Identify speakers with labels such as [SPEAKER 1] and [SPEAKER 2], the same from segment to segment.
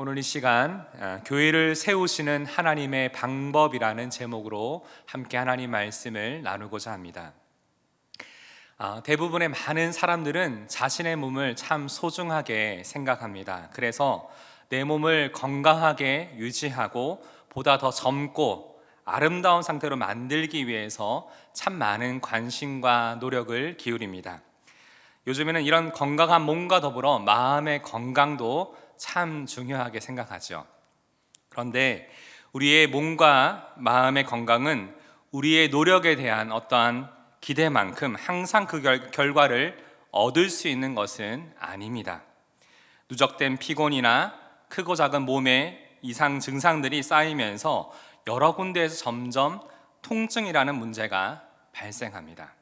[SPEAKER 1] 오늘 이 시간 교회를 세우시는 하나님의 방법이라는 제목으로 함께 하나님 말씀을 나누고자 합니다. 대부분의 많은 사람들은 자신의 몸을 참 소중하게 생각합니다. 그래서 내 몸을 건강하게 유지하고 보다 더 젊고 아름다운 상태로 만들기 위해서 참 많은 관심과 노력을 기울입니다. 요즘에는 이런 건강한 몸과 더불어 마음의 건강도 참 중요하게 생각하죠. 그런데 우리의 몸과 마음의 건강은 우리의 노력에 대한 어떠한 기대만큼 항상 그 결과를 얻을 수 있는 것은 아닙니다. 누적된 피곤이나 크고 작은 몸의 이상 증상들이 쌓이면서 여러 군데에서 점점 통증이라는 문제가 발생합니다.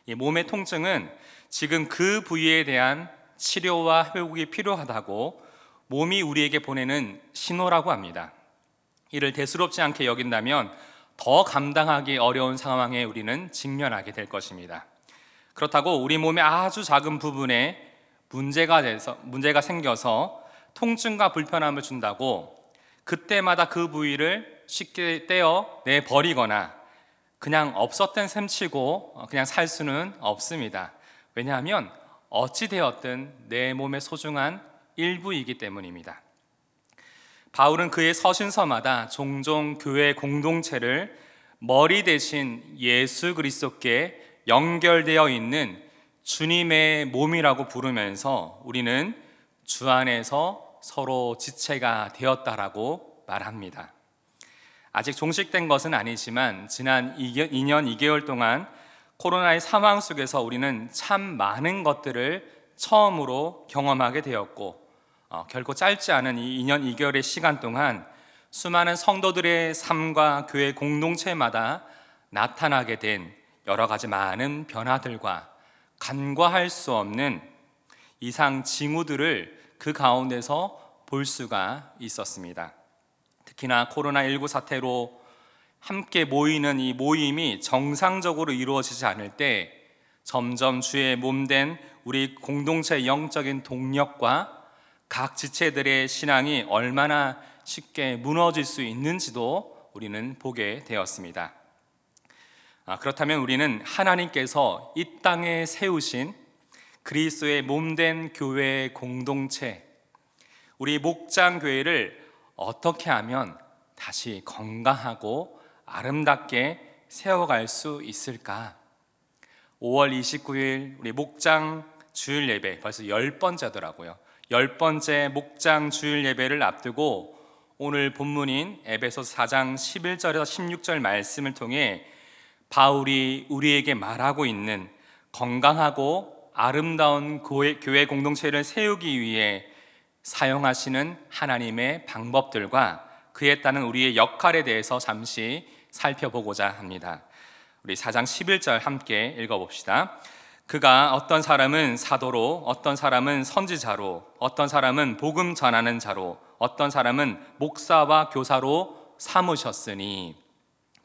[SPEAKER 1] 이 몸의 통증은 지금 그 부위에 대한 치료와 회복이 필요하다고 몸이 우리에게 보내는 신호라고 합니다. 이를 대수롭지 않게 여긴다면 더 감당하기 어려운 상황에 우리는 직면하게 될 것입니다. 그렇다고 우리 몸의 아주 작은 부분에 문제가 생겨서 통증과 불편함을 준다고 그때마다 그 부위를 쉽게 떼어 내버리거나 그냥 없었던 셈 치고 그냥 살 수는 없습니다. 왜냐하면 어찌되었든 내 몸의 소중한 일부이기 때문입니다. 바울은 그의 서신서마다 종종 교회 공동체를 머리 대신 예수 그리스도께 연결되어 있는 주님의 몸이라고 부르면서 우리는 주 안에서 서로 지체가 되었다라고 말합니다. 아직 종식된 것은 아니지만 지난 2년 2개월 동안 코로나의 상황 속에서 우리는 참 많은 것들을 처음으로 경험하게 되었고 결코 짧지 않은 이 2년 2개월의 시간 동안 수많은 성도들의 삶과 교회 공동체마다 나타나게 된 여러 가지 많은 변화들과 간과할 수 없는 이상 징후들을 그 가운데서 볼 수가 있었습니다. 특히나 코로나19 사태로 함께 모이는 이 모임이 정상적으로 이루어지지 않을 때 점점 주의 몸된 우리 공동체의 영적인 동력과 각 지체들의 신앙이 얼마나 쉽게 무너질 수 있는지도 우리는 보게 되었습니다. 그렇다면 우리는 하나님께서 이 땅에 세우신 그리스도의 몸된 교회 공동체, 우리 목장교회를 어떻게 하면 다시 건강하고 아름답게 세워갈 수 있을까? 5월 29일 우리 목장 주일 예배 벌써 10번째더라고요. 10번째 목장 주일 예배를 앞두고 오늘 본문인 에베소서 4장 11절에서 16절 말씀을 통해 바울이 우리에게 말하고 있는 건강하고 아름다운 교회 공동체를 세우기 위해 사용하시는 하나님의 방법들과 그에 따른 우리의 역할에 대해서 잠시 살펴보고자 합니다. 우리 4장 11절 함께 읽어봅시다. 그가 어떤 사람은 사도로, 어떤 사람은 선지자로, 어떤 사람은 복음 전하는 자로, 어떤 사람은 목사와 교사로 삼으셨으니.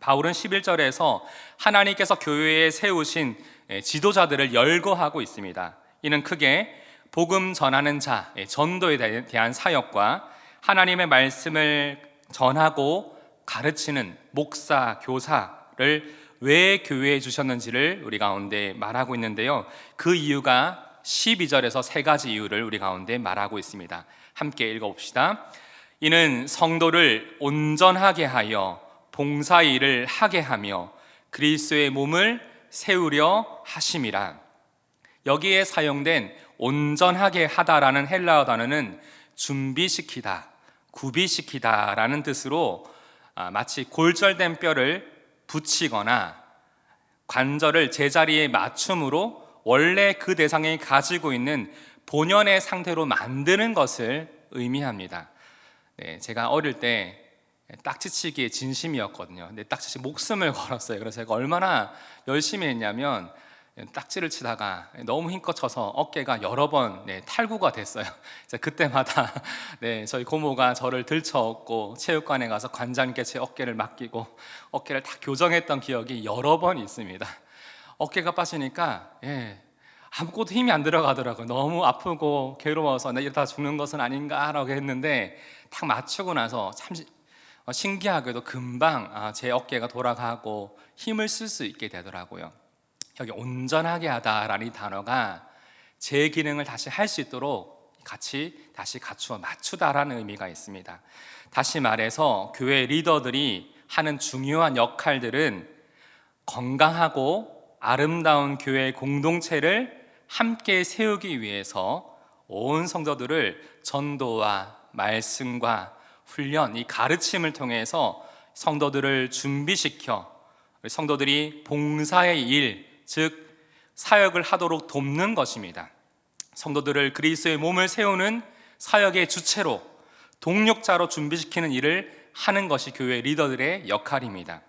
[SPEAKER 1] 바울은 11절에서 하나님께서 교회에 세우신 지도자들을 열거하고 있습니다. 이는 크게 복음 전하는 자, 전도에 대한 사역과 하나님의 말씀을 전하고 가르치는 목사, 교사를 왜 교회에 주셨는지를 우리 가운데 말하고 있는데요. 그 이유가 12절에서 세 가지 이유를 우리 가운데 말하고 있습니다. 함께 읽어봅시다. 이는 성도를 온전하게 하여 봉사의 일을 하게 하며 그리스도의 몸을 세우려 하심이라. 여기에 사용된 온전하게 하다라는 헬라어 단어는 준비시키다, 구비시키다라는 뜻으로 마치 골절된 뼈를 붙이거나 관절을 제자리에 맞춤으로 원래 그 대상이 가지고 있는 본연의 상태로 만드는 것을 의미합니다. 제가 어릴 때 딱지치기에 진심이었거든요. 근데 딱지치 목숨을 걸었어요. 그래서 제가 얼마나 열심히 했냐면 딱지를 치다가 너무 힘껏 쳐서 어깨가 여러 번 탈구가 됐어요. 그때마다 저희 고모가 저를 들쳐업고 체육관에 가서 관장님께 제 어깨를 맡기고 어깨를 다 교정했던 기억이 여러 번 있습니다. 어깨가 빠지니까 아무것도 힘이 안 들어가더라고요. 너무 아프고 괴로워서 나 이러다 죽는 것은 아닌가라고 했는데 딱 맞추고 나서 참 신기하게도 금방 제 어깨가 돌아가고 힘을 쓸 수 있게 되더라고요. 여기 온전하게 하다라는 이 단어가 제 기능을 다시 할 수 있도록 같이 다시 갖추어 맞추다라는 의미가 있습니다. 다시 말해서 교회 리더들이 하는 중요한 역할들은 건강하고 아름다운 교회 공동체를 함께 세우기 위해서 온 성도들을 전도와 말씀과 훈련, 이 가르침을 통해서 성도들을 준비시켜 성도들이 봉사의 일, 즉 사역을 하도록 돕는 것입니다. 성도들을 그리스도의 몸을 세우는 사역의 주체로, 동력자로 준비시키는 일을 하는 것이 교회 리더들의 역할입니다.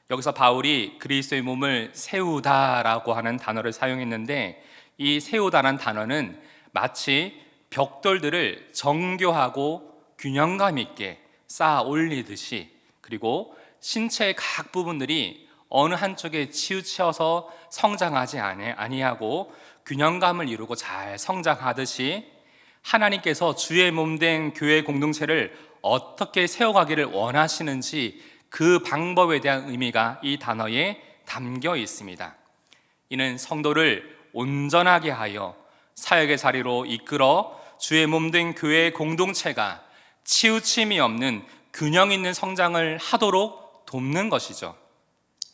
[SPEAKER 1] 여기서 바울이 그리스도의 몸을 세우다라고 하는 단어를 사용했는데, 이 세우다라는 단어는 마치 벽돌들을 정교하고 균형감 있게 쌓아 올리듯이, 그리고 신체의 각 부분들이 어느 한쪽에 치우쳐서 성장하지 아니하고 균형감을 이루고 잘 성장하듯이 하나님께서 주의 몸된 교회 공동체를 어떻게 세워가기를 원하시는지 그 방법에 대한 의미가 이 단어에 담겨 있습니다. 이는 성도를 온전하게 하여 사역의 자리로 이끌어 주의 몸된 교회 공동체가 치우침이 없는 균형 있는 성장을 하도록 돕는 것이죠.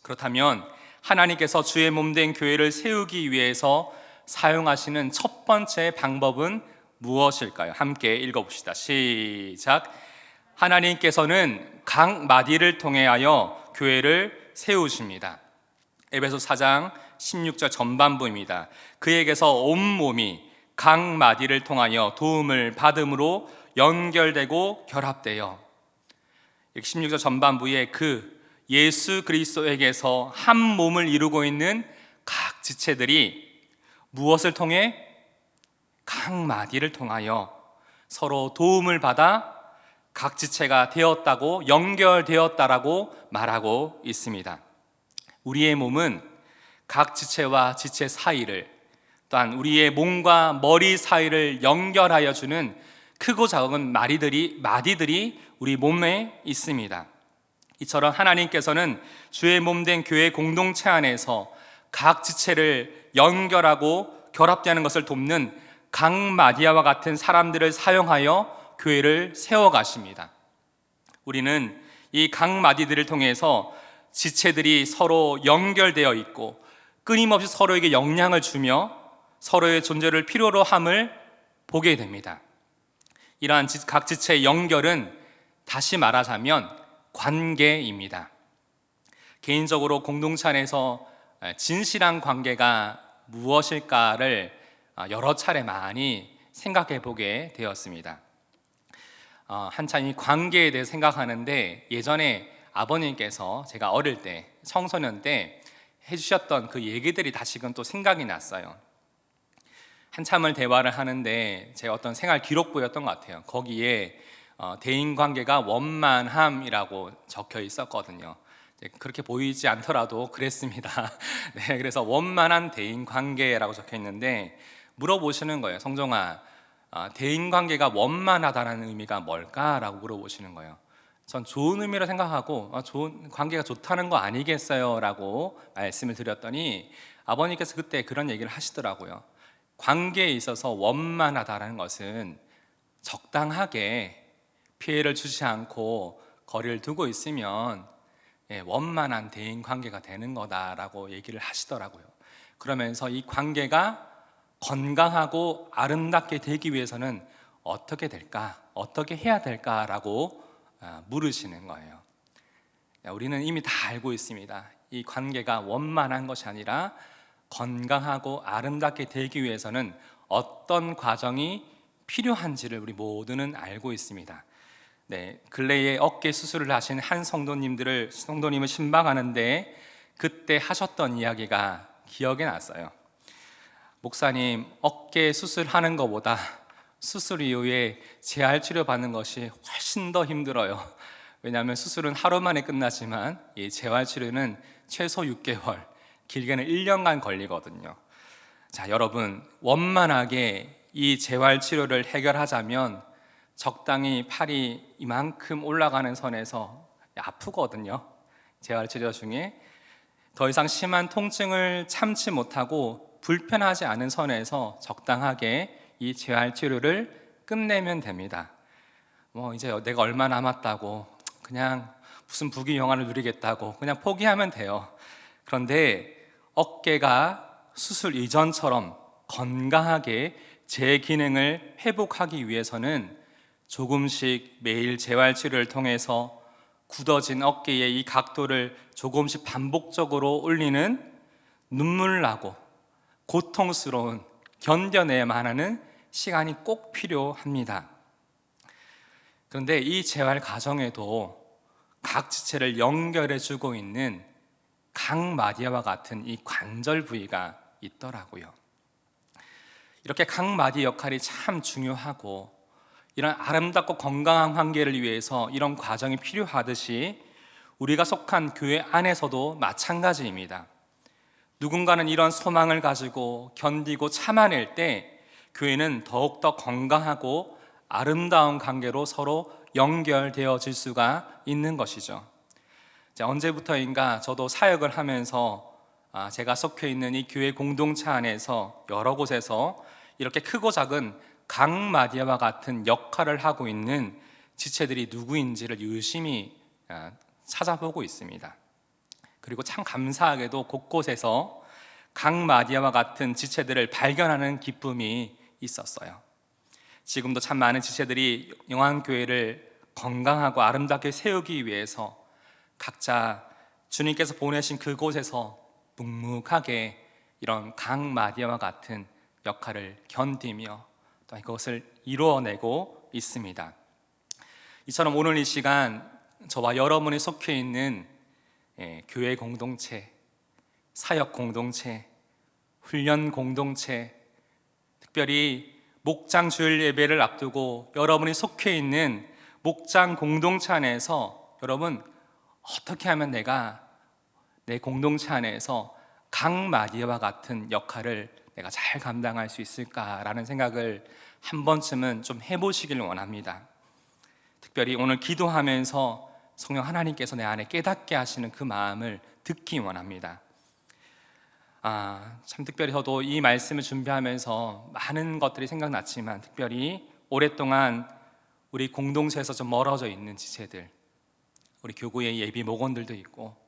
[SPEAKER 1] 그렇다면 하나님께서 주의 몸된 교회를 세우기 위해서 사용하시는 첫 번째 방법은 무엇일까요? 함께 읽어봅시다. 시작. 하나님께서는 각 마디를 통하여 교회를 세우십니다. 에베소 4장 16절 전반부입니다. 그에게서 온 몸이 각 마디를 통하여 도움을 받음으로 연결되고 결합되어, 16절 전반부에 그 예수 그리스도에게서 한 몸을 이루고 있는 각 지체들이 무엇을 통해? 각 마디를 통하여 서로 도움을 받아 각 지체가 되었다고, 연결되었다라고 말하고 있습니다. 우리의 몸은 각 지체와 지체 사이를, 또한 우리의 몸과 머리 사이를 연결하여 주는 크고 작은 마디들이 우리 몸에 있습니다. 이처럼 하나님께서는 주의 몸된 교회 공동체 안에서 각 지체를 연결하고 결합되는 것을 돕는 각 마디아와 같은 사람들을 사용하여 교회를 세워가십니다. 우리는 이 각 마디들을 통해서 지체들이 서로 연결되어 있고 끊임없이 서로에게 영향을 주며 서로의 존재를 필요로 함을 보게 됩니다. 이러한 각 지체의 연결은 다시 말하자면 관계입니다. 개인적으로 공동체 안에서 진실한 관계가 무엇일까를 여러 차례 많이 생각해 보게 되었습니다. 한참 이 관계에 대해 생각하는데, 예전에 아버님께서 제가 어릴 때, 청소년 때 해주셨던 그 얘기들이 다시금 또 생각이 났어요. 한참을 대화를 하는데 제가 어떤 생활 기록부였던 것 같아요. 거기에 대인관계가 원만함이라고 적혀 있었거든요. 그렇게 보이지 않더라도 그랬습니다. 네, 그래서 원만한 대인관계라고 적혀 있는데 물어보시는 거예요. 성종아, 대인관계가 원만하다는 의미가 뭘까라고 물어보시는 거예요. 전 좋은 의미로 생각하고 좋은 관계가 좋다는 거 아니겠어요? 라고 말씀을 드렸더니 아버님께서 그때 그런 얘기를 하시더라고요. 관계에 있어서 원만하다는 것은 적당하게 피해를 주지 않고 거리를 두고 있으면 원만한 대인 관계가 되는 거다라고 얘기를 하시더라고요. 그러면서 이 관계가 건강하고 아름답게 되기 위해서는 어떻게 될까? 어떻게 해야 될까라고 물으시는 거예요. 우리는 이미 다 알고 있습니다. 이 관계가 원만한 것이 아니라 건강하고 아름답게 되기 위해서는 어떤 과정이 필요한지를 우리 모두는 알고 있습니다. 네, 근래에 어깨 수술을 하신 한 성도님을 신방하는데 그때 하셨던 이야기가 기억에 났어요. 목사님, 어깨 수술하는 것보다 수술 이후에 재활 치료 받는 것이 훨씬 더 힘들어요. 왜냐하면 수술은 하루 만에 끝나지만 이 재활 치료는 최소 6개월, 길게는 1년간 걸리거든요. 자, 여러분, 원만하게 이 재활 치료를 해결하자면 적당히 팔이 이만큼 올라가는 선에서 아프거든요. 재활 치료 중에 더 이상 심한 통증을 참지 못하고 불편하지 않은 선에서 적당하게 이 재활 치료를 끝내면 됩니다. 이제 내가 얼마 남았다고 그냥 무슨 부귀영화를 누리겠다고 그냥 포기하면 돼요. 그런데 어깨가 수술 이전처럼 건강하게 제 기능을 회복하기 위해서는 조금씩 매일 재활치료를 통해서 굳어진 어깨의 이 각도를 조금씩 반복적으로 올리는 눈물 나고 고통스러운 견뎌내야만 하는 시간이 꼭 필요합니다. 그런데 이 재활 과정에도 각 지체를 연결해 주고 있는 각마디아와 같은 이 관절 부위가 있더라고요. 이렇게 각마디 역할이 참 중요하고 이런 아름답고 건강한 관계를 위해서 이런 과정이 필요하듯이 우리가 속한 교회 안에서도 마찬가지입니다. 누군가는 이런 소망을 가지고 견디고 참아낼 때 교회는 더욱더 건강하고 아름다운 관계로 서로 연결되어질 수가 있는 것이죠. 언제부터인가 저도 사역을 하면서 제가 속해 있는 이 교회 공동체 안에서 여러 곳에서 이렇게 크고 작은 각마디아와 같은 역할을 하고 있는 지체들이 누구인지를 유심히 찾아보고 있습니다. 그리고 참 감사하게도 곳곳에서 각마디아와 같은 지체들을 발견하는 기쁨이 있었어요. 지금도 참 많은 지체들이 영안교회를 건강하고 아름답게 세우기 위해서 각자 주님께서 보내신 그곳에서 묵묵하게 이런 각마디아와 같은 역할을 견디며 또 그것을 이루어내고 있습니다. 이처럼 오늘 이 시간 저와 여러분이 속해 있는 교회 공동체, 사역 공동체, 훈련 공동체, 특별히 목장 주일 예배를 앞두고 여러분이 속해 있는 목장 공동체 안에서 여러분 어떻게 하면 내가 내 공동체 안에서 각마디아와 같은 역할을 내가 잘 감당할 수 있을까라는 생각을 한 번쯤은 좀 해보시길 원합니다. 특별히 오늘 기도하면서 성령 하나님께서 내 안에 깨닫게 하시는 그 마음을 듣기 원합니다. 참 특별히 저도 이 말씀을 준비하면서 많은 것들이 생각났지만 특별히 오랫동안 우리 공동체에서 좀 멀어져 있는 지체들, 우리 교구의 예비 목원들도 있고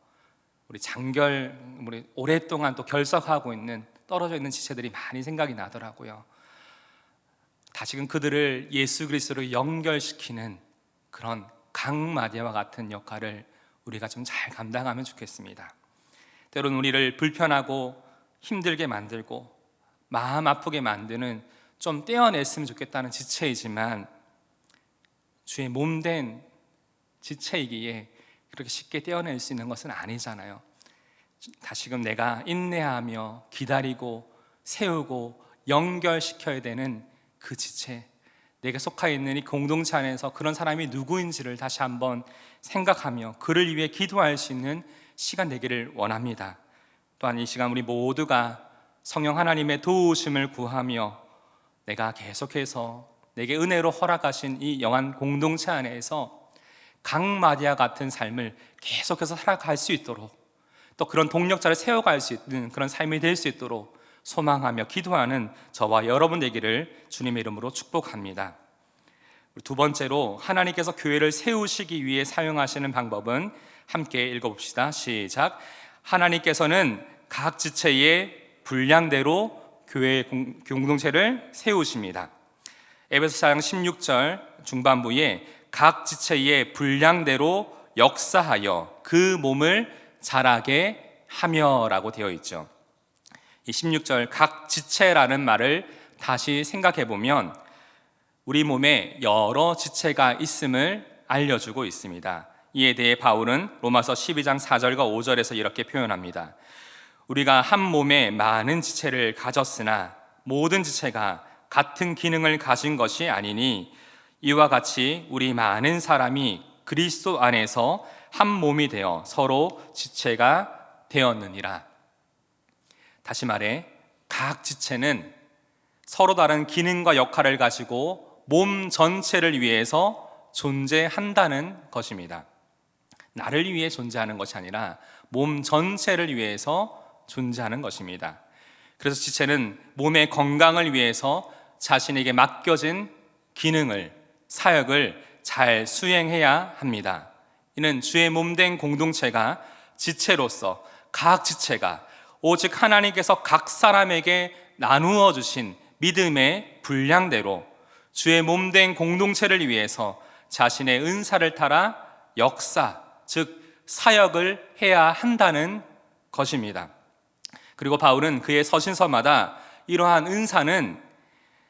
[SPEAKER 1] 우리 우리 오랫동안 또 결석하고 있는 떨어져 있는 지체들이 많이 생각이 나더라고요. 다시금 그들을 예수 그리스도로 연결시키는 그런 각마디아와 같은 역할을 우리가 좀 잘 감당하면 좋겠습니다. 때로는 우리를 불편하고 힘들게 만들고 마음 아프게 만드는 좀 떼어냈으면 좋겠다는 지체이지만 주의 몸된 지체이기에 그렇게 쉽게 떼어낼 수 있는 것은 아니잖아요. 다시금 내가 인내하며 기다리고 세우고 연결시켜야 되는 그 지체, 내가 속해 있는 이 공동체 안에서 그런 사람이 누구인지를 다시 한번 생각하며 그를 위해 기도할 수 있는 시간 되기를 원합니다. 또한 이 시간 우리 모두가 성령 하나님의 도우심을 구하며 내가 계속해서 내게 은혜로 허락하신 이 영한 공동체 안에서 각마디아 같은 삶을 계속해서 살아갈 수 있도록 또 그런 동력자를 세워갈 수 있는 그런 삶이 될 수 있도록 소망하며 기도하는 저와 여러분 되기를 주님의 이름으로 축복합니다. 두 번째로 하나님께서 교회를 세우시기 위해 사용하시는 방법은 함께 읽어봅시다. 시작. 하나님께서는 각 지체의 분량대로 교회 공동체를 세우십니다. 에베소 4장 16절 중반부에 각 지체의 분량대로 역사하여 그 몸을 자라게 하며라고 되어 있죠. 이 16절 각 지체라는 말을 다시 생각해 보면 우리 몸에 여러 지체가 있음을 알려주고 있습니다. 이에 대해 바울은 로마서 12장 4절과 5절에서 이렇게 표현합니다. 우리가 한 몸에 많은 지체를 가졌으나 모든 지체가 같은 기능을 가진 것이 아니니 이와 같이 우리 많은 사람이 그리스도 안에서 한 몸이 되어 서로 지체가 되었느니라. 다시 말해 각 지체는 서로 다른 기능과 역할을 가지고 몸 전체를 위해서 존재한다는 것입니다. 나를 위해 존재하는 것이 아니라 몸 전체를 위해서 존재하는 것입니다. 그래서 지체는 몸의 건강을 위해서 자신에게 맡겨진 기능을, 사역을 잘 수행해야 합니다. 이는 주의 몸된 공동체가 지체로서 각 지체가 오직 하나님께서 각 사람에게 나누어 주신 믿음의 분량대로 주의 몸된 공동체를 위해서 자신의 은사를 따라 역사, 즉 사역을 해야 한다는 것입니다. 그리고 바울은 그의 서신서마다 이러한 은사는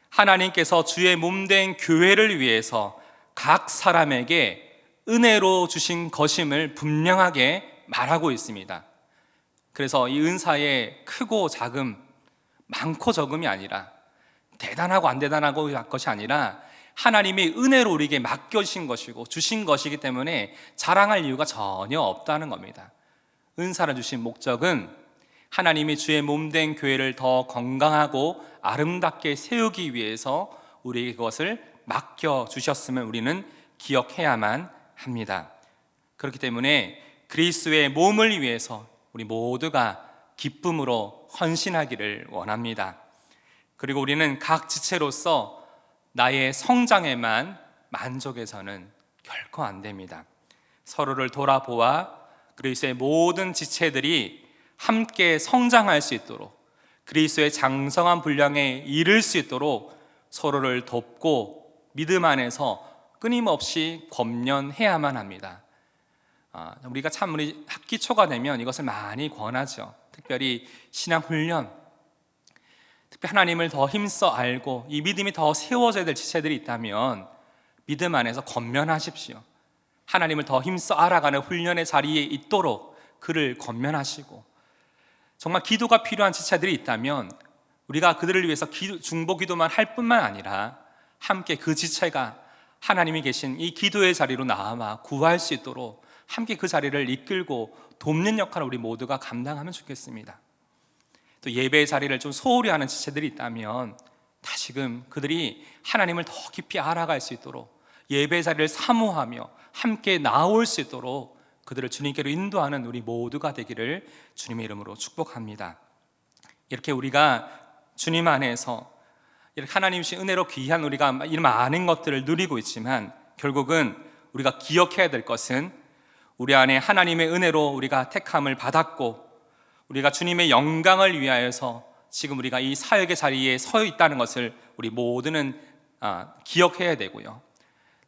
[SPEAKER 1] 하나님께서 주의 몸된 교회를 위해서 각 사람에게 은혜로 주신 것임을 분명하게 말하고 있습니다. 그래서 이 은사의 크고 작음, 많고 적음이 아니라, 대단하고 안 대단하고 것이 아니라 하나님이 은혜로 우리에게 맡겨주신 것이고 주신 것이기 때문에 자랑할 이유가 전혀 없다는 겁니다. 은사를 주신 목적은 하나님이 주의 몸된 교회를 더 건강하고 아름답게 세우기 위해서 우리에게 그것을 맡겨주셨음을 우리는 기억해야만 합니다. 그렇기 때문에 그리스도의 몸을 위해서 우리 모두가 기쁨으로 헌신하기를 원합니다. 그리고 우리는 각 지체로서 나의 성장에만 만족해서는 결코 안 됩니다. 서로를 돌아보아 그리스도의 모든 지체들이 함께 성장할 수 있도록, 그리스도의 장성한 분량에 이를 수 있도록 서로를 돕고 믿음 안에서 끊임없이 권면해야만 합니다. 우리가 참 우리 학기 초가 되면 이것을 많이 권하죠. 특별히 신앙훈련, 특히 하나님을 더 힘써 알고 이 믿음이 더 세워져야 될 지체들이 있다면 믿음 안에서 권면하십시오. 하나님을 더 힘써 알아가는 훈련의 자리에 있도록 그를 권면하시고, 정말 기도가 필요한 지체들이 있다면 우리가 그들을 위해서 중보 기도만 할 뿐만 아니라 함께 그 지체가 하나님이 계신 이 기도의 자리로 나아와 구할 수 있도록 함께 그 자리를 이끌고 돕는 역할을 우리 모두가 감당하면 좋겠습니다. 또 예배의 자리를 좀 소홀히 하는 지체들이 있다면 다시금 그들이 하나님을 더 깊이 알아갈 수 있도록 예배의 자리를 사모하며 함께 나올 수 있도록 그들을 주님께로 인도하는 우리 모두가 되기를 주님의 이름으로 축복합니다. 이렇게 우리가 주님 안에서 이렇게 하나님 주신 은혜로 귀한 우리가 이 많은 것들을 누리고 있지만 결국은 우리가 기억해야 될 것은 우리 안에 하나님의 은혜로 우리가 택함을 받았고 우리가 주님의 영광을 위하여서 지금 우리가 이 사역의 자리에 서 있다는 것을 우리 모두는 기억해야 되고요.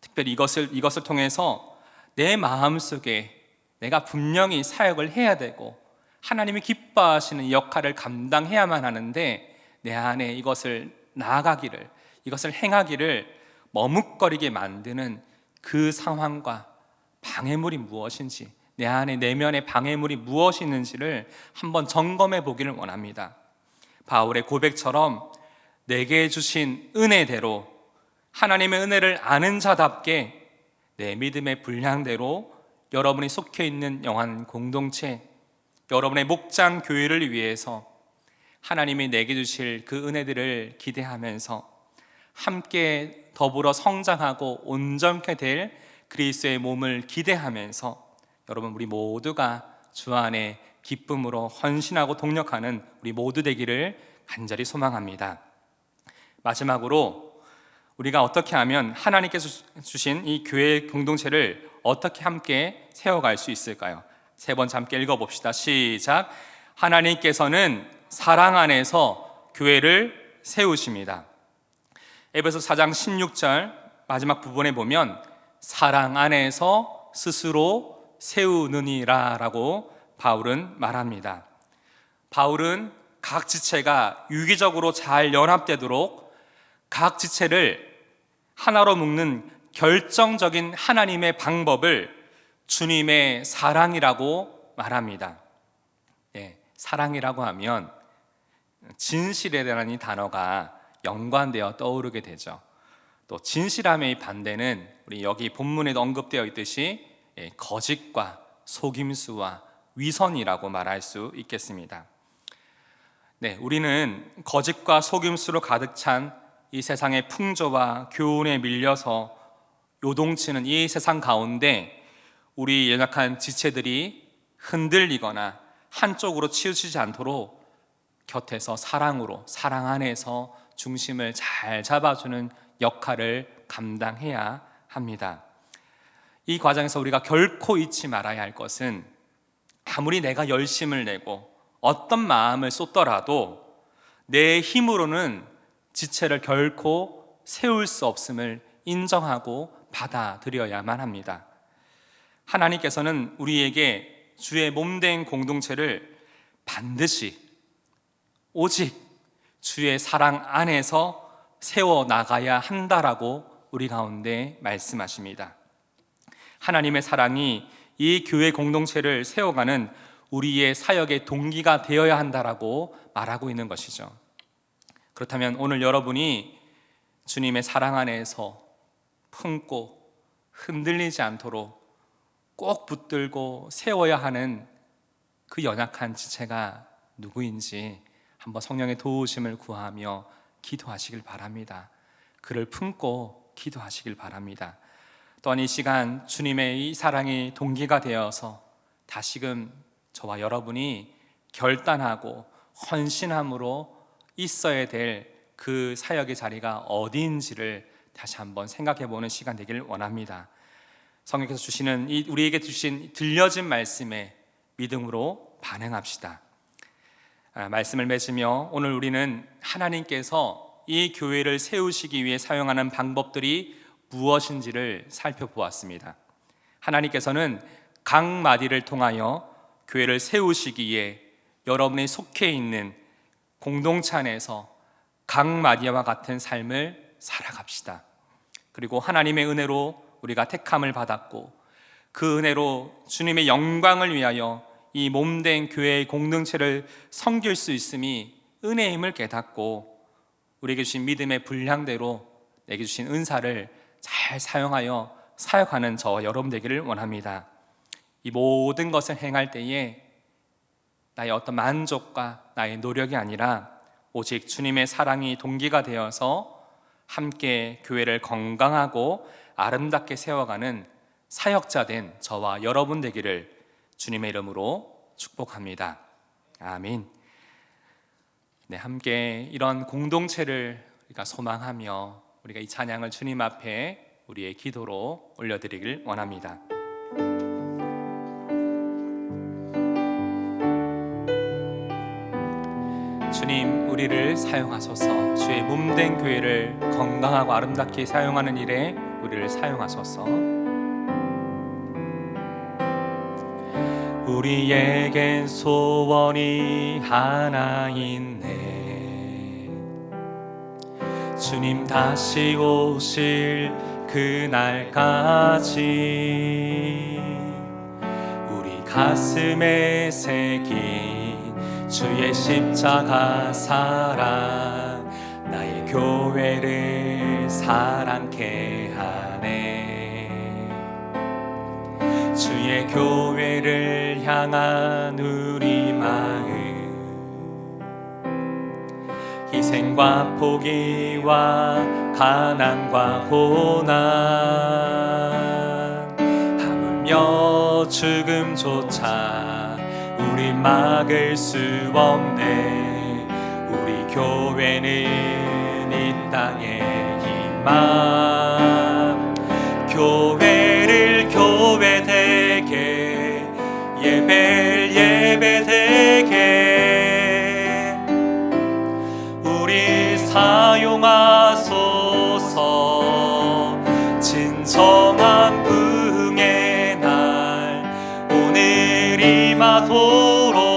[SPEAKER 1] 특별히 이것을 통해서 내 마음속에 내가 분명히 사역을 해야 되고 하나님이 기뻐하시는 역할을 감당해야만 하는데 내 안에 이것을 나아가기를, 이것을 행하기를 머뭇거리게 만드는 그 상황과 방해물이 무엇인지, 내 안에 내면의 방해물이 무엇이 있는지를 한번 점검해 보기를 원합니다. 바울의 고백처럼 내게 주신 은혜대로 하나님의 은혜를 아는 자답게 내 믿음의 분량대로 여러분이 속해 있는 영한 공동체, 여러분의 목장 교회를 위해서 하나님이 내게 주실 그 은혜들을 기대하면서 함께 더불어 성장하고 온전케 될 그리스도의 몸을 기대하면서 여러분 우리 모두가 주 안에 기쁨으로 헌신하고 동력하는 우리 모두 되기를 간절히 소망합니다. 마지막으로 우리가 어떻게 하면 하나님께서 주신 이 교회 공동체를 어떻게 함께 세워갈 수 있을까요? 세 번째 함께 읽어봅시다. 시작. 하나님께서는 사랑 안에서 교회를 세우십니다. 에베소 4장 16절 마지막 부분에 보면 사랑 안에서 스스로 세우느니라 라고 바울은 말합니다. 바울은 각 지체가 유기적으로 잘 연합되도록 각 지체를 하나로 묶는 결정적인 하나님의 방법을 주님의 사랑이라고 말합니다. 사랑이라고 하면 진실이라는 이 단어가 연관되어 떠오르게 되죠. 또 진실함의 반대는 우리 여기 본문에도 언급되어 있듯이 거짓과 속임수와 위선이라고 말할 수 있겠습니다. 네, 우리는 거짓과 속임수로 가득 찬 이 세상의 풍조와 교훈에 밀려서 요동치는 이 세상 가운데 우리 연약한 지체들이 흔들리거나 한쪽으로 치우치지 않도록 곁에서 사랑으로, 사랑 안에서 중심을 잘 잡아주는 역할을 감당해야 합니다. 이 과정에서 우리가 결코 잊지 말아야 할 것은 아무리 내가 열심을 내고 어떤 마음을 쏟더라도 내 힘으로는 지체를 결코 세울 수 없음을 인정하고 받아들여야만 합니다. 하나님께서는 우리에게 주의 몸된 공동체를 반드시 오직 주의 사랑 안에서 세워나가야 한다라고 우리 가운데 말씀하십니다. 하나님의 사랑이 이 교회 공동체를 세워가는 우리의 사역의 동기가 되어야 한다라고 말하고 있는 것이죠. 그렇다면 오늘 여러분이 주님의 사랑 안에서 품고 흔들리지 않도록 꼭 붙들고 세워야 하는 그 연약한 지체가 누구인지 한번 성령의 도우심을 구하며 기도하시길 바랍니다. 그를 품고 기도하시길 바랍니다. 또한 이 시간 주님의 이 사랑이 동기가 되어서 다시금 저와 여러분이 결단하고 헌신함으로 있어야 될 그 사역의 자리가 어디인지를 다시 한번 생각해 보는 시간 되기를 원합니다. 성령께서 주시는 우리에게 주신 들려진 말씀에 믿음으로 반응합시다. 말씀을 맺으며 오늘 우리는 하나님께서 이 교회를 세우시기 위해 사용하는 방법들이 무엇인지를 살펴보았습니다. 하나님께서는 각 마디를 통하여 교회를 세우시기에 여러분이 속해 있는 공동체 안에서 각 마디와 같은 삶을 살아갑시다. 그리고 하나님의 은혜로 우리가 택함을 받았고 그 은혜로 주님의 영광을 위하여 이 몸된 교회의 공동체를 섬길 수 있음이 은혜임을 깨닫고 우리에게 주신 믿음의 분량대로 내게 주신 은사를 잘 사용하여 사역하는 저와 여러분 되기를 원합니다. 이 모든 것을 행할 때에 나의 어떤 만족과 나의 노력이 아니라 오직 주님의 사랑이 동기가 되어서 함께 교회를 건강하고 아름답게 세워가는 사역자 된 저와 여러분 되기를 주님의 이름으로 축복합니다. 아멘. 네, 함께 이런 공동체를 우리가 소망하며 우리가 이 찬양을 주님 앞에 우리의 기도로 올려드리길 원합니다. 주님, 우리를 사용하소서. 주의 몸된 교회를 건강하고 아름답게 사용하는 일에 우리를 사용하소서. 우리에겐 소원이 하나 있네. 주님 다시 오실 그날까지 우리 가슴에 새긴 주의 십자가 사랑 나의 교회를 사랑케 하네. 주의 교회를 향한 우리 마음 희생과 포기와 가난과 고난 하물며 죽음조차 우리 막을 수 없네. 우리 교회는 이 땅의 희망 교회를 교회되게 예배를 예배되게 우리 사용하소서. 진정한 부흥의 날 오늘 임하도록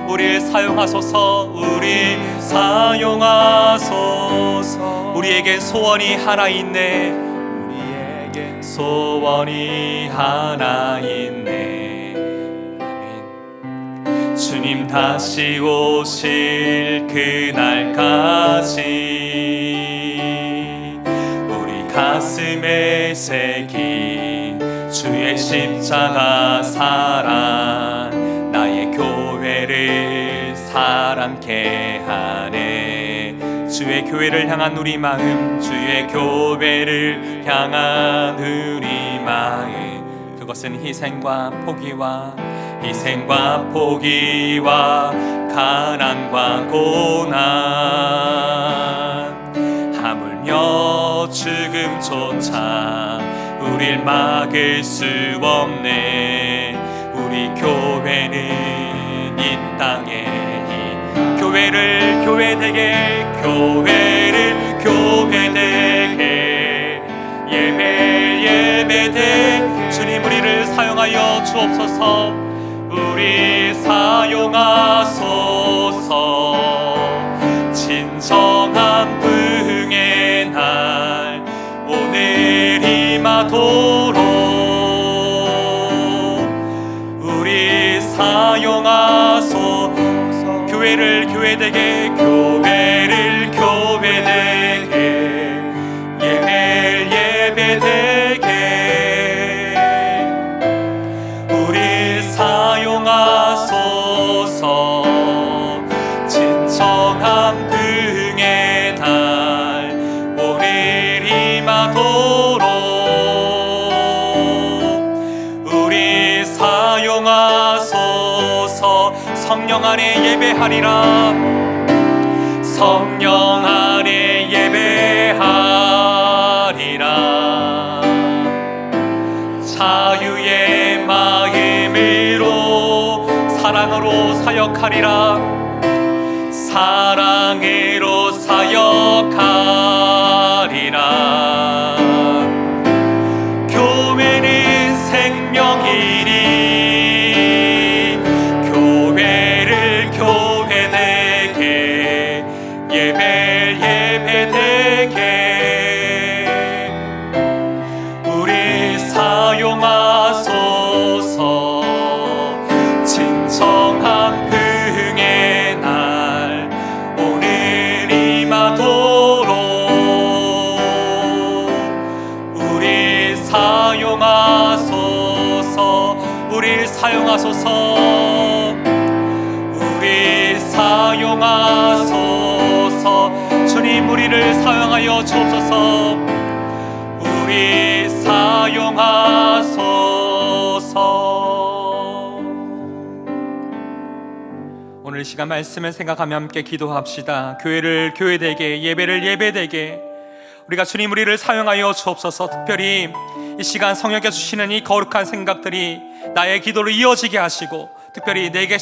[SPEAKER 1] 우리를 사용하소서. 우리 사용하소서. 우리에겐 소원이 하나 있네. 우리에겐 소원이 하나 있네. 아멘. 주님 다시 오실 그날까지 우리 가슴에 새긴 주의 십자가 사랑 나의 교회를 사랑케 하네. 주의 교회를 향한 우리 마음, 주의 교회를 향한 우리 마음, 그것은 희생과 포기와 가난과 고난, 하물며 죽음조차 우릴 막을 수 없네. 우리 교회는 이 땅에 교회를 교회되게 예배되게 주님 우리를 사용하여 주옵소서. 우리 사용하소서. 진정한 부흥의 날 오늘 임하도록 우리 사용하소서. 교회를 교회되게 예배되게 우리 사용하소서. 진정한 부흥의 날 오늘 임하도록 우리 사용하소서. 성령 안에 예배하리라. 성령 안에 예배하리라. 자유의 마음으로 사랑으로 사역하리라. 사랑으로 사역하리라. 교회는 생명이니 교회를 교회되게 예배되게 우리 사용하소서. 진정한 부흥의 날 오늘 임하도록 우리 사용하소서. 우리 사용하소서. 우리 사용하소서. 주님 우리를 사용하여 주옵소서. 우리 사용하소서. 오늘 시간 말씀을 생각하며 함께 기도합시다. 교회를 교회되게 예배를 예배되게 우리가 주님 우리를 사용하여 주옵소서. 특별히 이 시간 성령께 주시는 이 거룩한 생각들이 나의 기도로 이어지게 하시고 특별히 내게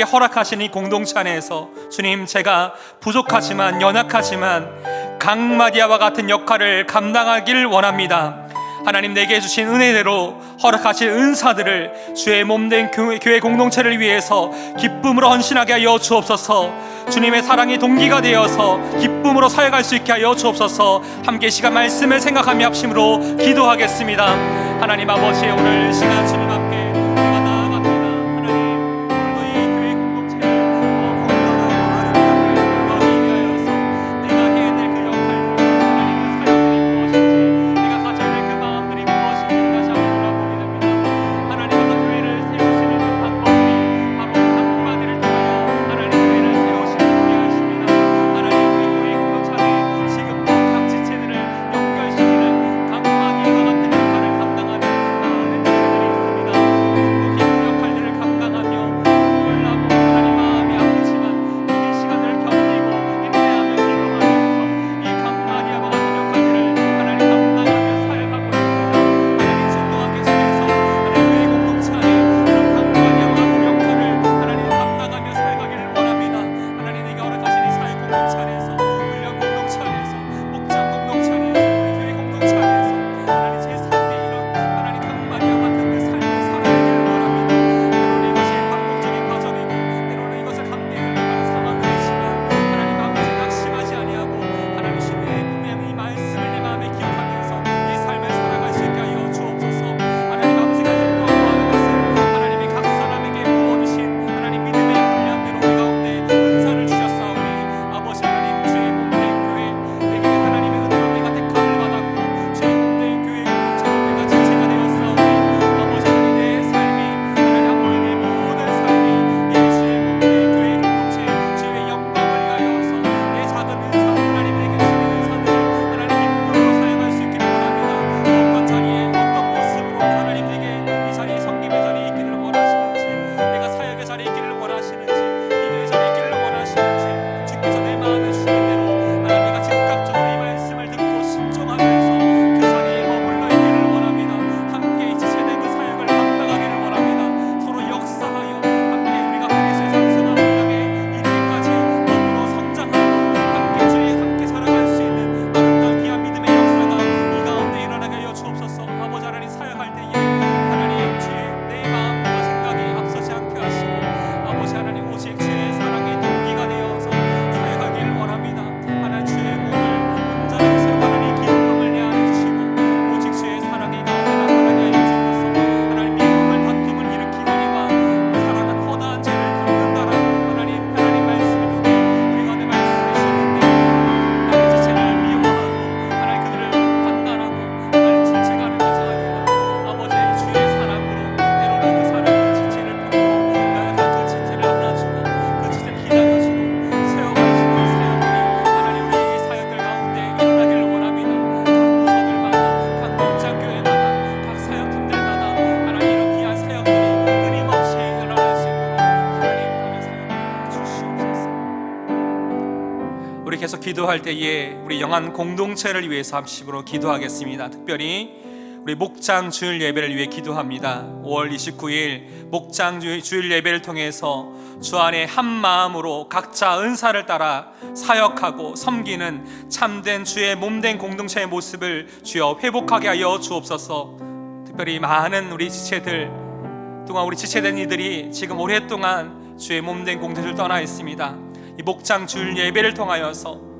[SPEAKER 1] 허락하신 이 공동체 안에서 주님 제가 부족하지만 연약하지만 강마디아와 같은 역할을 감당하길 원합니다. 하나님 내게 주신 은혜대로 허락하신 은사들을 주의 몸된 교회 공동체를 위해서 기쁨으로 헌신하게 하여 주옵소서. 주님의 사랑이 동기가 되어서 기쁨으로 사역할 수 있게 하여 주옵소서. 함께 시간 말씀을 생각하며 합심으로 기도하겠습니다. 하나님 아버지 오늘 시간 주님 앞에 내가 나아갑니다. 하나님 오늘도 이 교회 공동체를 건강하고 아름답게 건강하게 위하여서 내가 해야 될 그 역할 하나님 그 사역들이 무엇인지 내가 가져야 될 그 마음들이 무엇인지 다시 한번 돌아보게 됩니다. 하나님께서 교회를 세우시는 그 방법이 바로 강마디를 통하여 하나님 교회를 세우시는 분이 하십니다. 하나님 우리 교회 공동체 안에 지금도 각 지체들을 연결시키는 강마디와 같은 역할을 감당하는 많은 지체들이 있습니다. 묵묵히 그 역할들을 감당하며 놀라고 하나님 마음이 아프지만 이 시간을 견디고 인내하며 기도하면서 이 강마디와 같은 역할들을 하나님 감당하며 사역하고 있습니다. 하나님 주도하게 주셔서 하나님 교회 공동체 안에 이런 강마디와 같은 역할을 하나님 감당하며 사역하기를 원합니다. 하나님 내게 허락하신 이 사회 공동체 안에서 훈련 공동체 안에서 목장 공동체 안에서 우리 교회 공동체 안에서 하나님 제 삶에 이런 하나님 강마디와 같은 그 삶을 살아가기를 원합니다. 때로는 이것이 반복적인 과정이고 때로는 이것을 함대할 만한 상황이지만 하나님 아버지 낙심하지 아니하고 하나님 신의 분명히 이 말씀을 내 마음에 기억하면서 이 삶을 살아갈 수 있게 하여 주옵소서. 하나님 아버지가 또 구하는 것은 하나님이 각 사람에게 부어주신 하나님 믿음의 분량대로 우리 가운데 은사를 주셨사오니 아버지 하나님 주의 몸된 교회 내게 하나님의 은혜로 내가 택함을 받았고 주의 몸된 교회 공동체를 기도할 때에 우리 영안 공동체를 위해서 합심으로 기도하겠습니다. 특별히 우리 목장 주일 예배를 위해 기도합니다. 5월 29일 목장 주일 예배를 통해서 주 안에 한 마음으로 각자 은사를 따라 사역하고 섬기는 참된 주의 몸된 공동체의 모습을 주여 회복하게 하여 주옵소서. 특별히 많은 우리 지체들 동안 우리 지체된 이들이 지금 오랫동안 주의 몸된 공동체를 떠나 있습니다. 이 목장 주일 예배를 통하여서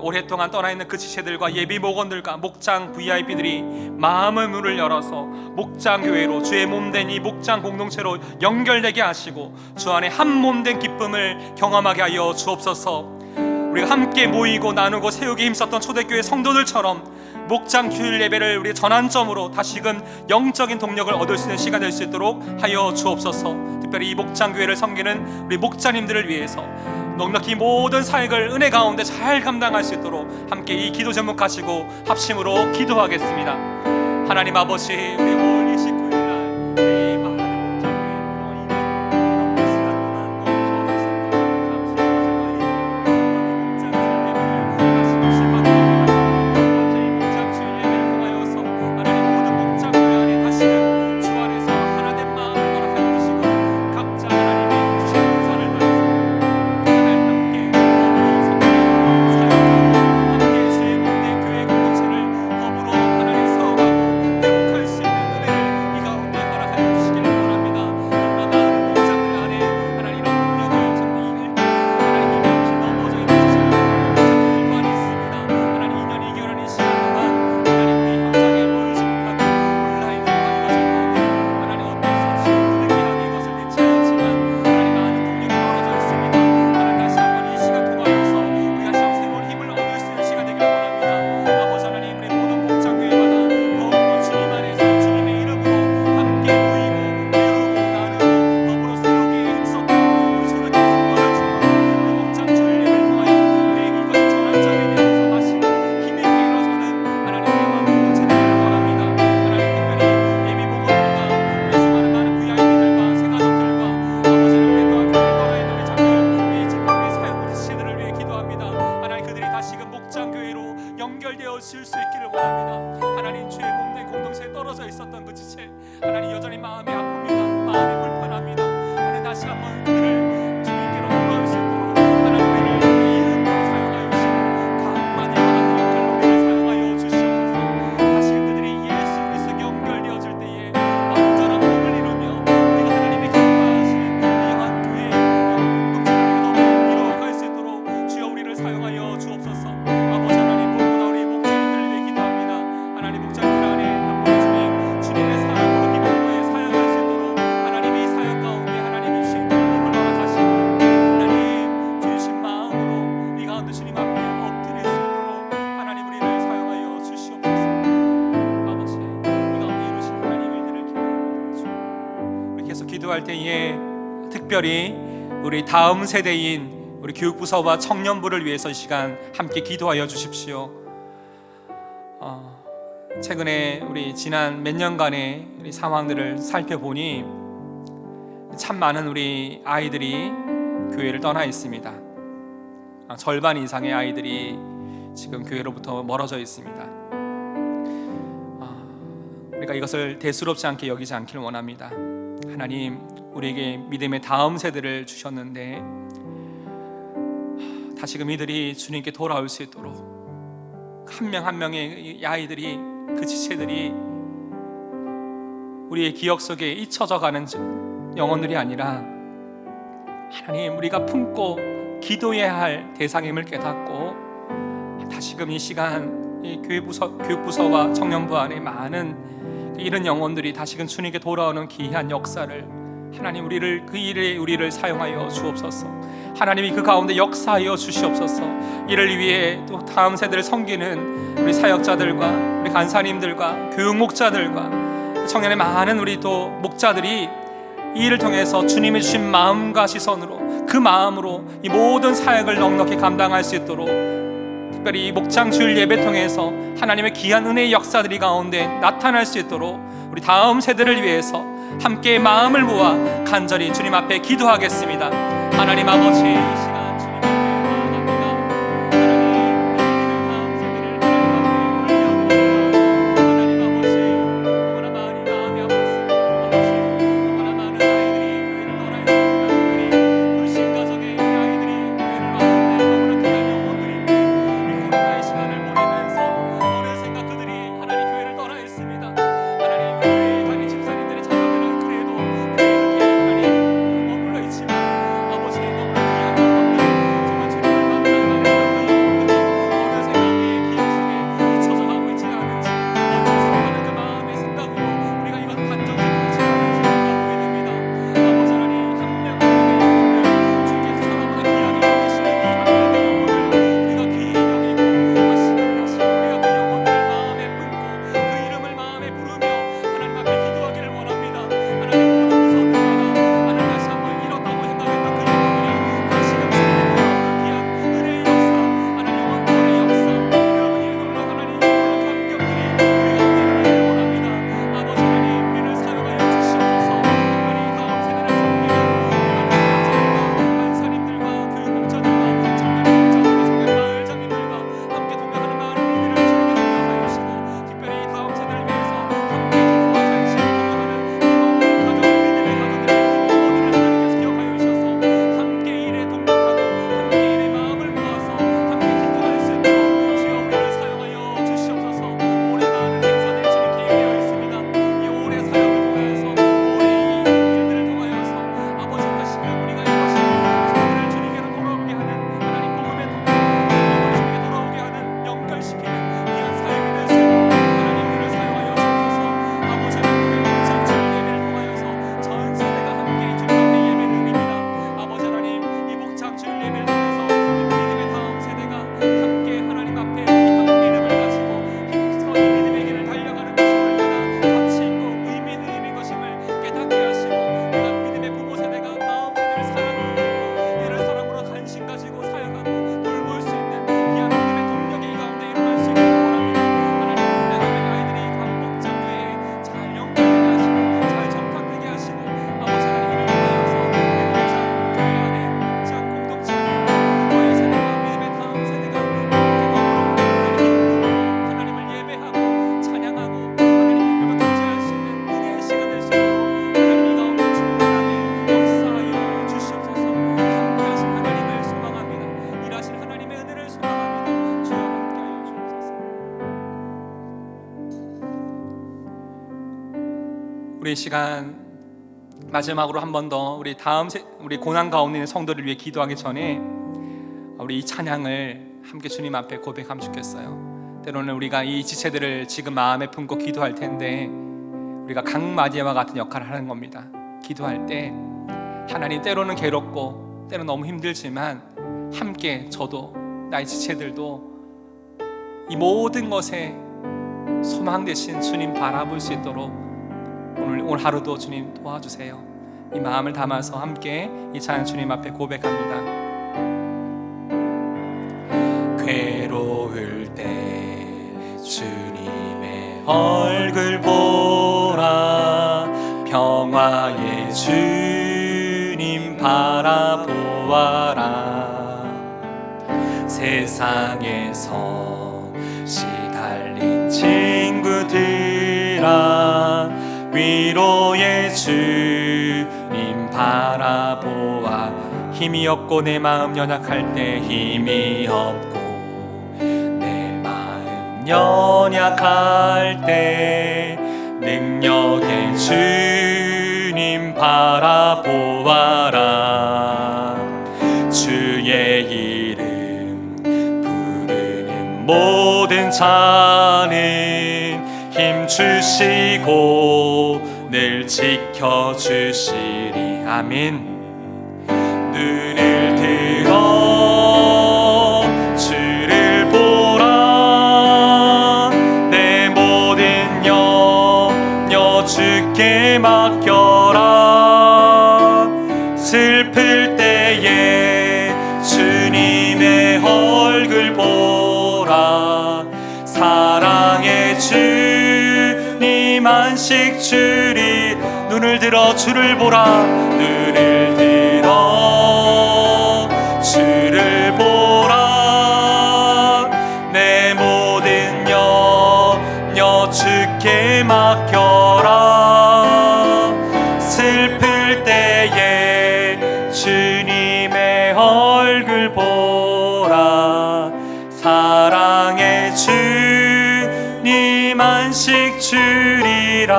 [SPEAKER 1] 오랫동안 떠나 있는 그 지체들과 예비 목원들과 목장 VIP들이 마음의 문을 열어서 목장 교회로 주의 몸된 이 목장 공동체로 연결되게 하시고 주 안에 한 몸된 기쁨을 경험하게 하여 주옵소서. 우리가 함께 모이고 나누고 세우기 힘썼던 초대교회 성도들처럼 목장 주일 예배를 우리 전환점으로 다시금 영적인 동력을 얻을 수 있는 시간 될 수 있도록 하여 주옵소서. 특별히 이 목장 교회를 섬기는 우리 목자님들을 위해서 넉넉히 모든 사역을 은혜 가운데 잘 감당할 수 있도록 함께 이 기도 제목하시고 합심으로 기도하겠습니다. 하나님 아버지, 우리 5월 29일 날 우리 많은 목장교회 그동안 이런 시간 동안 너무 좋아졌었던 기도할 때에 특별히 우리 다음 세대인 우리 교육부서와 청년부를 위해서 이 시간 함께 기도하여 주십시오. 최근에 우리 지난 몇 년간의 우리 상황들을 살펴보니 참 많은 우리 아이들이 교회를 떠나 있습니다. 절반 이상의 아이들이 지금 교회로부터 멀어져 있습니다. 우리가 이것을 대수롭지 않게 여기지 않기를 원합니다. 하나님, 우리에게 믿음의 다음 세대를 주셨는데 다시금 이들이 주님께 돌아올 수 있도록 한 명 한 명의 아이들이, 그 지체들이 우리의 기억 속에 잊혀져 가는 영혼들이 아니라 하나님, 우리가 품고 기도해야 할 대상임을 깨닫고 다시금 이 시간 이 교육부서와 청년부 안에 많은 이런 영혼들이 다시금 주님께 돌아오는 귀한 역사를 하나님, 그 일에 우리를 사용하여 주옵소서. 하나님이 그 가운데 역사하여 주시옵소서. 이를 위해 또 다음 세대를 섬기는 우리 사역자들과 우리 간사님들과 교육 목자들과 청년의 많은 우리 또 목자들이 이 일을 통해서 주님이 주신 마음과 시선으로, 그 마음으로 이 모든 사역을 넉넉히 감당할 수 있도록 특별히 이 목장 주일 예배 통해서 하나님의 귀한 은혜의 역사들이 가운데 나타날 수 있도록 우리 다음 세대를 위해서 함께 마음을 모아 간절히 주님 앞에 기도하겠습니다. 하나님 아버지, 이 시간 주님 앞에 나아갑니다. 하나님 우리 시간 마지막으로 한 번 더 우리 고난 가운데 있는 성도를 위해 기도하기 전에 우리 이 찬양을 함께 주님 앞에 고백하면 좋겠어요. 때로는 우리가 이 지체들을 지금 마음에 품고 기도할 텐데 우리가 강마디아와 같은 역할을 하는 겁니다. 기도할 때 하나님, 때로는 괴롭고 때로는 너무 힘들지만 함께 저도 나의 지체들도 이 모든 것에 소망 되신 주님 바라볼 수 있도록 오늘 하루도 주님 도와주세요. 이 마음을 담아서 함께 이 찬양 주님 앞에 고백합니다. 괴로울 때 주님의 얼굴 보라, 평화의 주님 바라보아라. 세상에서 시달린 친구들아, 위로의 주님 바라보아. 힘이 없고 내 마음 연약할 때, 힘이 없고 내 마음 연약할 때 능력의 주님 바라보아라. 주의 이름 부르는 모든 자는 힘 주시고 늘 지켜주시리. 아멘. 눈을 들어 주를 보라, 내 모든 염려 주께 맡겨라. 슬플 때에 주님의 얼굴 보라, 사랑의 주님 안식 주리. 눈을 들어 주를 보라, 눈을 들어 주를 보라, 내 모든 염려 주께 맡겨라. 슬플 때에 주님의 얼굴 보라, 사랑의 주님 안식 주리라.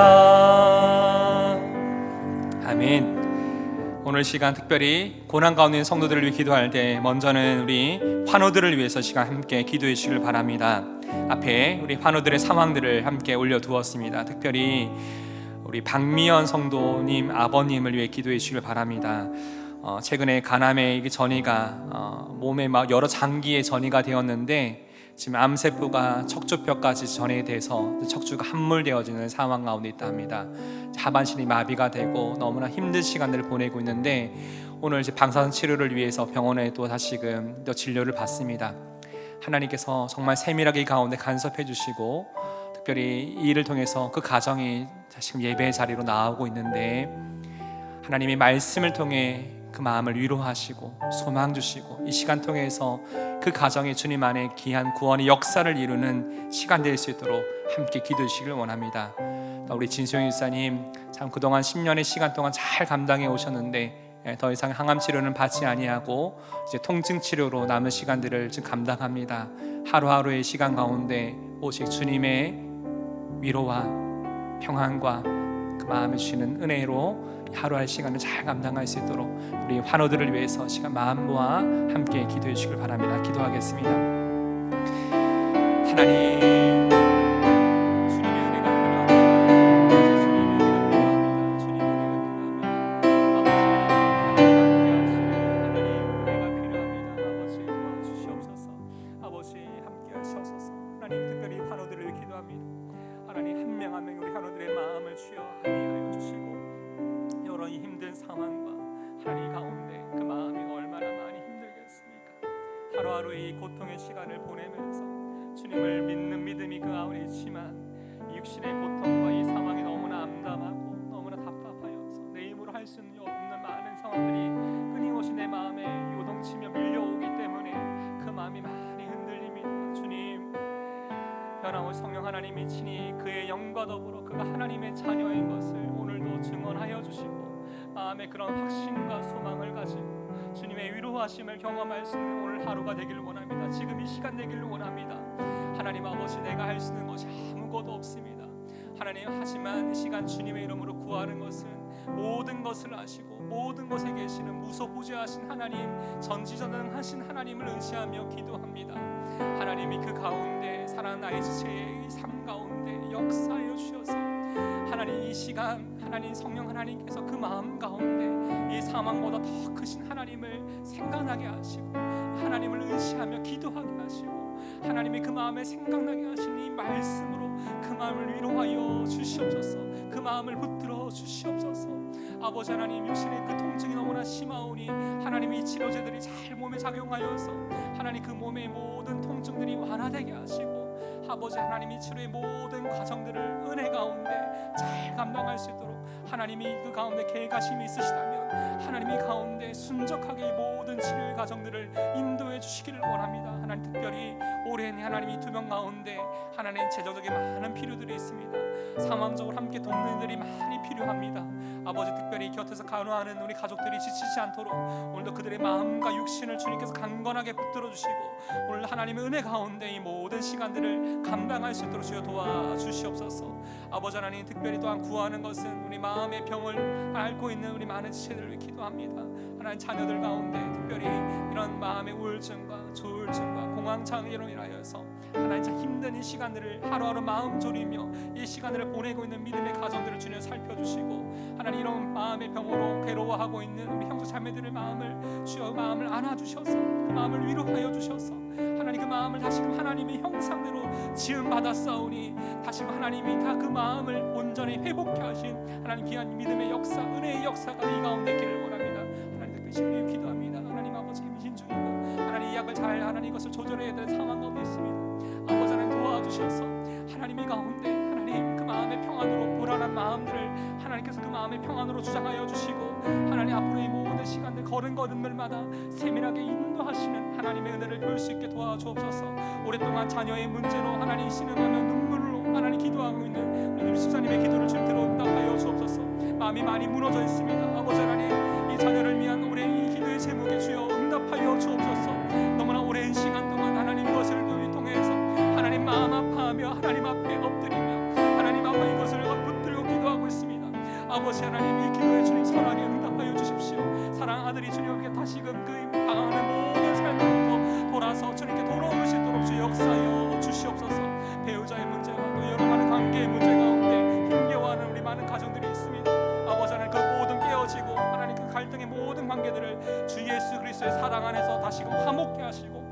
[SPEAKER 1] 아멘. 오늘 시간 특별히 고난 가운데 있는 성도들을 위해 기도할 때 먼저는 우리 환우들을 위해서 시간 함께 기도해 주시길 바랍니다. 앞에 우리 환우들의 상황들을 함께 올려두었습니다. 특별히 우리 박미연 성도님 아버님을 위해 기도해 주시길 바랍니다. 최근에 간암의 전이가 몸에 막 여러 장기에 전이가 되었는데 지금 암세포가 척추뼈까지 전이돼서 척추가 함몰되어지는 상황 가운데 있다 합니다. 하반신이 마비가 되고 너무나 힘든 시간들을 보내고 있는데 오늘 이제 방사선 치료를 위해서 병원에 또 다시금 또 진료를 받습니다. 하나님께서 정말 세밀하게 이 가운데 간섭해 주시고 특별히 이 일을 통해서 그 가정이 지금 예배의 자리로 나오고 있는데 하나님의 말씀을 통해 그 마음을 위로하시고 소망 주시고 이 시간 통해서 그 가정이 주님 안에 귀한 구원의 역사를 이루는 시간 될 수 있도록 함께 기도해 주시길 원합니다. 우리 진수영 일사님 참 그동안 10년의 시간 동안 잘 감당해 오셨는데 더 이상 항암 치료는 받지 아니하고 이제 통증 치료로 남은 시간들을 지금 감당합니다. 하루하루의 시간 가운데 오직 주님의 위로와 평안과 그 마음을 주시는 은혜로 하루할 시간을 잘 감당할 수 있도록 우리 환우들을 위해서 시간 마음 모아 함께 기도해 주시길 바랍니다. 기도하겠습니다. 하나님, 주님의 은혜가 필요합니다. 주님의 은혜가 필요합니다. 주님의 은혜가 필요합니다. 아버지 도와주시옵소서. 아버지 함께 하시옵소서. 하나님, 특별히 환우들을 위해 기도합니다. 하나님, 한 명 한 명 우리 환우들의 마음을 주여 함께하여 주시고 여러 이 힘든 상황과 하나님 가운데 그 마음이 얼마나 많이 힘들겠습니까? 하루하루의 이 고통의 시간을 보내면서 주님을 믿는 믿음이 그 가운데 있지만 이 육신의 고통과 이 상황이 너무나 암담하고 너무나 답답하여서 내 힘으로 할 수 없는 많은 상황들이 끊임없이 내 마음에 요동치며 밀려오기 때문에 그 마음이 많이 흔들립니다. 주님, 변함없이 성령 하나님이 친히 그의 영과 더불어 그가 하나님의 자녀인 것을 오늘도 증언하여 주시고 마음에 그런 확신과 소망을 가지고 주님의 위로하심을 경험할 수 있는 오늘 하루가 되기를 원합니다. 지금 이 시간 되기를 원합니다. 하나님 아버지, 내가 할 수 있는 것이 아무것도 없습니다. 하나님 하나님, 하지만 이 시간 주님의 이름으로 구하는 것은 모든 것을 아시고 모든 곳에 계시는 무소부재하신 하나님, 전지전능하신 하나님을 의지하며 기도합니다. 하나님이 그 가운데 살아난 나의 지체의 삶 가운데 역사하여 주셔서 하나님, 이 시간 하나님 성령 하나님께서 그 마음 가운데 이 사망보다 더 크신 하나님을 생각나게 하시고 하나님을 의지하며 기도하게 하시고 하나님이 그 마음에 생각나게 하신 이 말씀으로 그 마음을 위로하여 주시옵소서. 그 마음을 붙들어 주시옵소서. 아버지 하나님, 육신의 그 통증이 너무나 심하오니 하나님이 치료제들이 잘 몸에 작용하여서 하나님 그 몸의 모든 통증들이 완화되게 하시고 아버지 하나님, 이 치료의 모든 과정들을 은혜 가운데 잘 감당할 수 있도록 하나님이 그 가운데 계획하심이 있으시다면 하나님이 가운데 순적하게 이 모든 치료의 과정들을 인도해 주시기를 원합니다. 하나님, 특별히 올해는 하나님이 두 명 가운데 하나님 재정적인 많은 필요들이 있습니다. 상황적으로 함께 돕는 일이 많이 필요합니다. 아버지, 특별히 곁에서 간호하는 우리 가족들이 지치지 않도록 오늘도 그들의 마음과 육신을 주님께서 강건하게 붙들어 주시고 오늘 하나님의 은혜 가운데 이 모든 시간들을 감당할 수 있도록 주여 도와주시옵소서. 아버지 하나님, 특별히 또한 구하는 것은 우리 마음의 병을 앓고 있는 우리 많은 지체들을 위해 기도합니다. 하나님, 자녀들 가운데 특별히 이런 마음의 우울증과 조울증과 공황장애로 인하여서 하나님 참 힘든 이 시간들을 하루하루 마음 졸이며 이 시간들을 보내고 있는 믿음의 가정들을 주님 살펴주시고 하나님, 이런 마음의 병으로 괴로워하고 있는 우리 형제 자매들의 마음을 주여 마음을 안아주셔서 그 마음을 위로하여 주셔서 하나님, 그 마음을 다시금 하나님의 형상대로 지음 받았사오니 다시금 하나님이 다 그 마음을 온전히 회복케 하신 하나님 귀한 믿음의 역사, 은혜의 역사가 이 가운데 있기를 원합니다. 하나님, 특별히 주님 기도합니다. 하나님 아버지, 힘 중이고 하나님 이 약을 잘 하나님 이것을 조절해야 될 상황 가운데 있습니다. 아버지 하나님 도와주셔서 하나님 이 가운데 하나님 그 마음의 평안으로 불안한 마음들을 하나님께서 그 마음의 평안으로 주장하여 주시고 하나님 앞으로 이 모든 시간들 걸음걸음들마다 세밀하게 인도하시는 하나님의 은혜를 볼 수 있게 도와주옵소서. 오랫동안 자녀의 문제로 하나님 신음하며 눈물로 하나님 기도하고 있는 우리 집사님의 기도를 주님 들어 응답하여 주옵소서. 마음이 많이 무너져 있습니다. 아버지 하나님, 이 자녀를 위한 올해 이 기도의 제목에 주여 응답하여 주옵소서. 너무나 오랜 시간 동안 하나님 이것을 통해서 하나님 마음 아파하며 하나님 앞에 엎드리며 하나님 앞에 이것을 붙들고 기도하고 있습니다. 아버지 하나님, 이 기도에 주님 선하게 응답하여 주십시오. 사랑하는 아들이 주님께 다시금 그 당하는 모든 삶부터 돌아서 주님께 돌아올 수 있도록 주 역사하여 주시옵소서. 배우자의 문제와 또 여러 많은 관계의 문제 가운데 힘겨워하는 우리 많은 가정들이 있습니다. 아버지 하나님, 그 모든 깨어지고 하나님 그 갈등의 모든 관계들을 주 예수 그리스도의 사랑 안에서 다시금 화목케 하시고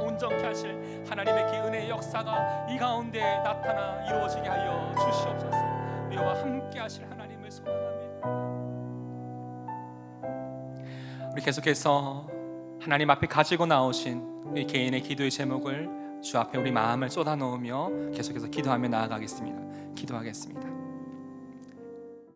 [SPEAKER 1] 온전케 하실 하나님의 그 은혜의 역사가 이 가운데 나타나 이루어지게 하여 주시옵소서. 우리와 함께 하실 하나님을 소망합니다. 우리 계속해서 하나님 앞에 가지고 나오신 우리 개인의 기도의 제목을 주 앞에 우리 마음을 쏟아놓으며 계속해서 기도하며 나아가겠습니다. 기도하겠습니다.